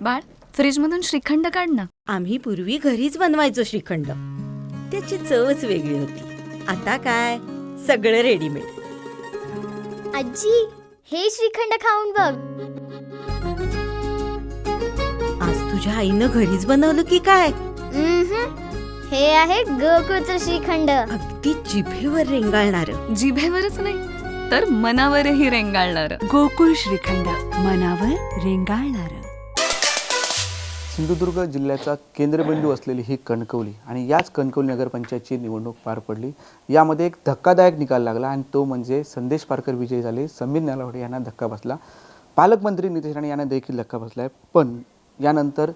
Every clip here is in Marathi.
बाळ, फ्रीजमधून श्रीखंड काढ ना. आम्ही पूर्वी घरीच बनवायचो श्रीखंड. त्याची चवच वेगळी होती. आता काय सगळं रेडीमेड. आजी, हे श्रीखंड खाऊन बघ. आज तुझ्या आईनं घरीच बनवलं की काय? हे आहे गोकुळचं श्रीखंड. अगदी जिभेवर रेंगाळणार. जिभेवरच नाही तर मनावरही रेंगाळणार. गोकुळ श्रीखंड, मनावर रेंगाळणार. सिंधुदुर्ग जिल्ह्याचा केंद्रबिंदू असलेली ही कणकवली आणि याच कणकवली नगरपंचायतची निवडणूक पार पडली. यामध्ये एक धक्कादायक निकाल लागला आणि तो म्हणजे संदेश पारकर विजयी झाले. समीर नलावडे यांना धक्का बसला. पालकमंत्री नितेश राणे यांना देखील धक्का बसला आहे. पण यानंतर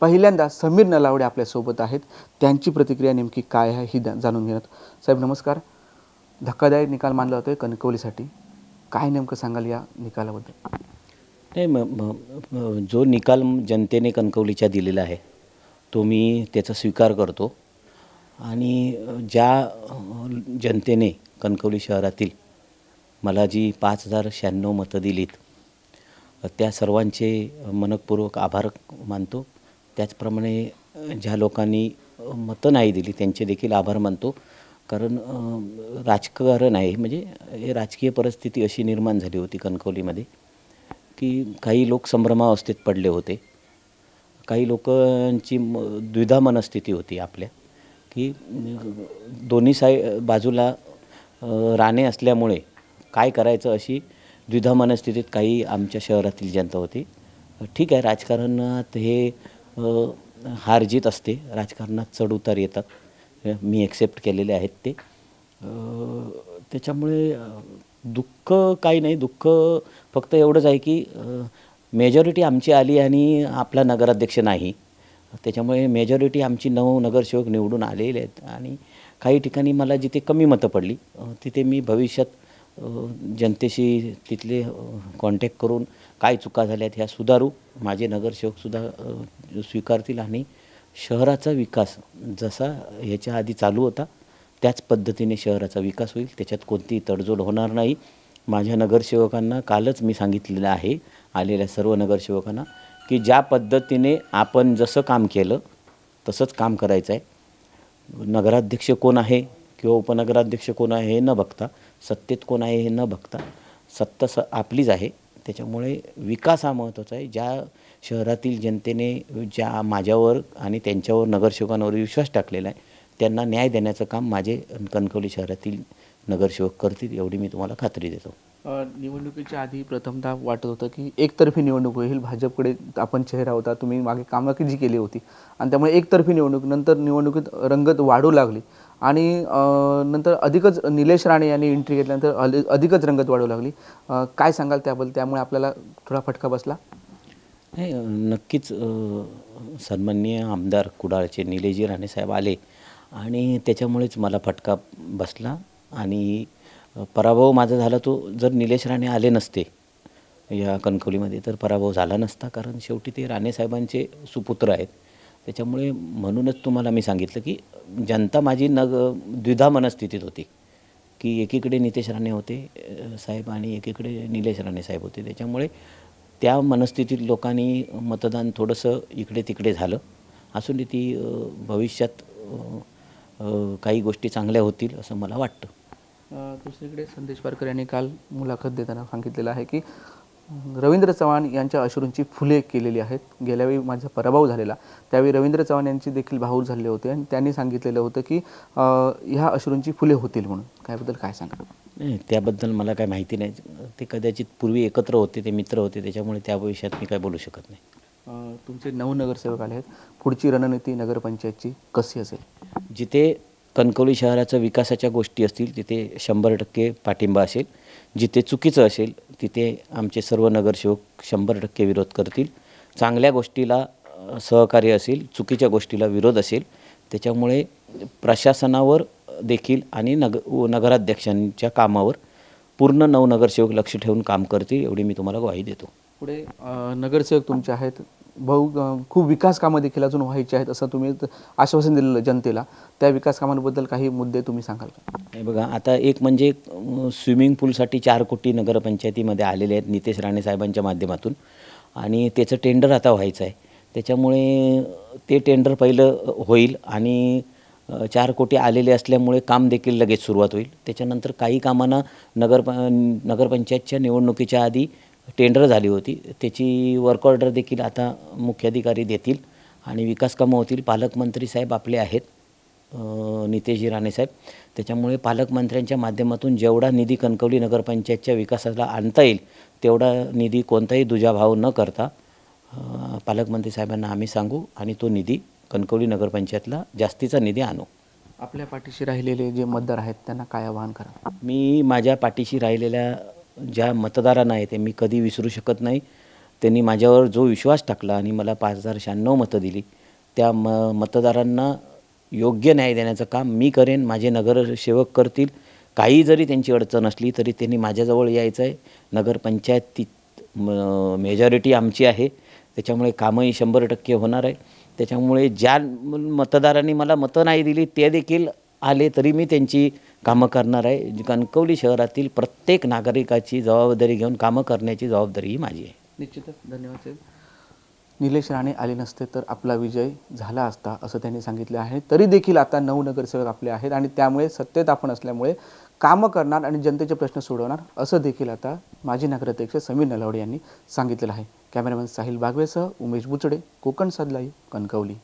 पहिल्यांदा समीर नलावडे आपल्यासोबत आहेत. त्यांची प्रतिक्रिया नेमकी काय आहे ही जाणून घेण्यात. साहेब नमस्कार. धक्कादायक निकाल मानला होता कणकवलीसाठी, काय नेमकं सांगाल या निकालाबद्दल? नाही, जो निकाल जनतेने कणकवलीच्या दिलेला आहे तो मी त्याचा स्वीकार करतो. आणि ज्या जनतेने कणकवली शहरातील मला जी 5096 मतं दिलीत त्या सर्वांचे मनपूर्वक आभार मानतो. त्याचप्रमाणे ज्या लोकांनी मतं नाही दिली त्यांचे देखील आभार मानतो. कारण राजकारण आहे, म्हणजे हे राजकीय परिस्थिती अशी निर्माण झाली होती कणकवलीमध्ये की काही लोक संभ्रमावस्थेत पडले होते. काही लोकांची द्विधा मनस्थिती होती आपल्या, की दोन्ही बाजूला राणे असल्यामुळे काय करायचं अशी द्विधा मनस्थितीत काही आमच्या शहरातील जनता होती. ठीक आहे, राजकारणात हे हार जीत असते, राजकारणात चढ उतार येतात, मी ॲक्सेप्ट केलेले आहेत ते. त्याच्यामुळे दुःख काही नाही. दुःख फक्त एवढंच आहे की मेजॉरिटी आमची आली आणि आपला नगराध्यक्ष नाही. त्याच्यामुळे मेजॉरिटी आमची 9 नगरसेवक निवडून आलेले आहेत. आणि काही ठिकाणी मला जिथे कमी मतं पडली तिथे मी भविष्यात जनतेशी तिथले कॉन्टॅक्ट करून काय चुका झाल्यात ह्या सुधारू. माझे नगरसेवकसुद्धा स्वीकारतील आणि शहराचा विकास जसा ह्याच्या आधी चालू होता त्याच पद्धतीने शहराचा विकास होईल. त्याच्यात कोणतीही तडजोड होणार नाही. माझ्या नगरसेवकांना कालच मी सांगितलेलं आहे, आलेल्या सर्व नगरसेवकांना, की ज्या पद्धतीने आपण जसं काम केलं तसंच काम करायचं आहे. नगराध्यक्ष कोण आहे किंवा उपनगराध्यक्ष कोण आहे हे न बघता, सत्तेत कोण आहे हे न बघता, सत्ता आपलीच आहे. त्याच्यामुळे विकास हा महत्त्वाचा आहे. ज्या शहरातील जनतेने ज्या माझ्यावर आणि त्यांच्यावर नगरसेवकांवर विश्वास टाकलेला आहे त्यांना न्याय देण्याचं काम माझे कणकवली शहरातील नगरसेवक करतील, एवढी मी तुम्हाला खात्री देतो. निवडणुकीच्या आधी प्रथमतः वाटत होतं की एकतर्फी निवडणूक होईल. भाजपकडे आपण चेहरा होता, तुम्ही मागे कामं जी केली होती आणि त्यामुळे एकतर्फी निवडणूक. नंतर निवडणुकीत रंगत वाढू लागली आणि नंतर अधिकच निलेश राणे यांनी एंट्री घेतल्यानंतर अधिकच रंगत वाढू लागली. काय सांगाल त्याबद्दल? त्यामुळे आपल्याला थोडा फटका बसला? नाही, नक्कीच सन्माननीय आमदार कुडाळचे निलेशजी राणे साहेब आले आणि त्याच्यामुळेच मला फटका बसला. आणि पराभव माझा झाला तो, जर निलेश राणे आले नसते या कणकवलीमध्ये तर पराभव झाला नसता. कारण शेवटी ते राणेसाहेबांचे सुपुत्र आहेत. त्याच्यामुळे म्हणूनच तुम्हाला मी सांगितलं की जनता माझी द्विधा मनस्थितीत होती की एकीकडे नितेश राणे होते साहेब आणि एकीकडे निलेश राणे साहेब होते. त्याच्यामुळे त्या मनस्थितीत लोकांनी मतदान थोडंसं इकडे तिकडे झालं. असून ती भविष्यात काही गोष्टी चांगल्या होतील असं मला वाटतं. दुसरीकडे संदेश पारकर यांनी काल मुलाखत देताना सांगितलेलं आहे की रवींद्र चव्हाण यांच्या अश्रूंची फुले केलेली आहेत. गेल्यावेळी माझा पराभव झालेला त्यावेळी रवींद्र चव्हाण यांची देखील भावूक झाले होते आणि त्यांनी सांगितलेलं होतं की ह्या अश्रूंची फुले होतील म्हणून. त्याबद्दल काय सांगा? नाही, त्याबद्दल मला काय माहिती नाही. ते कदाचित पूर्वी एकत्र होते, ते मित्र होते, त्याच्यामुळे त्या विषयात मी काय बोलू शकत नाही. तुमचे 9 नगरसेवक आले आहेत. पुढची रणनीती नगरपंचायतची कशी असेल? जिथे कणकवली शहराच्या विकासाच्या गोष्टी असतील तिथे 100% पाठिंबा असेल. जिथे चुकीचं असेल तिथे आमचे सर्व नगरसेवक 100% विरोध करतील. चांगल्या गोष्टीला सहकार्य असेल, चुकीच्या गोष्टीला विरोध असेल. त्याच्यामुळे प्रशासनावर देखील आणि नगराध्यक्षांच्या कामावर पूर्ण 9 नगरसेवक लक्ष ठेवून काम करतील, एवढी मी तुम्हाला ग्वाही देतो. पुढे नगरसेवक तुमचे आहेत, खूप विकास कामं देखील अजून व्हायची आहेत असं तुम्ही आश्वासन दिलेलं जनतेला. त्या विकास कामांबद्दल काही मुद्दे तुम्ही सांगाल का? हे बघा, आता एक म्हणजे स्विमिंग पूलसाठी 4 कोटी नगरपंचायतीमध्ये आलेले आहेत नितेश राणे साहेबांच्या माध्यमातून. आणि त्याचं टेंडर आता व्हायचं आहे. त्याच्यामुळे ते टेंडर पहिलं होईल आणि 4 कोटी आलेले असल्यामुळे काम देखील लगेच सुरुवात होईल. त्याच्यानंतर काही कामांना नगरपंचायतच्या निवडणुकीच्या आधी टेंडर झाली होती. त्याची वर्क ऑर्डर देखील आता मुख्याधिकारी देतील आणि विकास कामं होतील. पालकमंत्री साहेब आपले आहेत, नितेशजी राणे साहेब. त्याच्यामुळे पालकमंत्र्यांच्या माध्यमातून जेवढा निधी कणकवली नगरपंचायतच्या विकासाला आणता येईल तेवढा निधी कोणताही दुजाभाव न करता पालकमंत्री साहेबांना आम्ही सांगू आणि तो निधी कणकवली नगरपंचायतला जास्तीचा निधी आणू. आपल्या पाठीशी राहिलेले जे मतदार आहेत त्यांना काय आवाहन करा? मी माझ्या पाठीशी राहिलेल्या ज्या मतदारांना आहे ते मी कधी विसरू शकत नाही. त्यांनी माझ्यावर जो विश्वास टाकला आणि मला 5096 मतं दिली, त्या मतदारांना योग्य न्याय देण्याचं काम मी करेन, माझे नगरसेवक करतील. काही जरी त्यांची अडचण असली तरी त्यांनी माझ्याजवळ यायचं आहे. नगरपंचायतीत मेजॉरिटी आमची आहे, त्याच्यामुळे कामंही 100% होणार आहे. त्याच्यामुळे ज्या मतदारांनी मला मतं नाही दिली ते देखील आले तरी मी त्यांची कामं करणार आहे. कणकवली शहरातील प्रत्येक नागरिकाची जबाबदारी घेऊन कामं करण्याची जबाबदारी ही माझी आहे. निश्चितच. धन्यवाद साहेब. निलेश राणे आले नसते तर आपला विजय झाला असता असं त्यांनी सांगितले आहे. तरी देखील आता 9 नगरसेवक आपले आहेत आणि त्यामुळे सत्तेत आपण असल्यामुळे कामं करणार आणि जनतेचे प्रश्न सोडवणार असं देखील आता माजी नगराध्यक्ष समीर नलावडे यांनी सांगितलेलं आहे. कॅमेरामॅन साहिल बागवेसह उमेश बुचडे, कोकण सात लाईव्ह, कणकवली.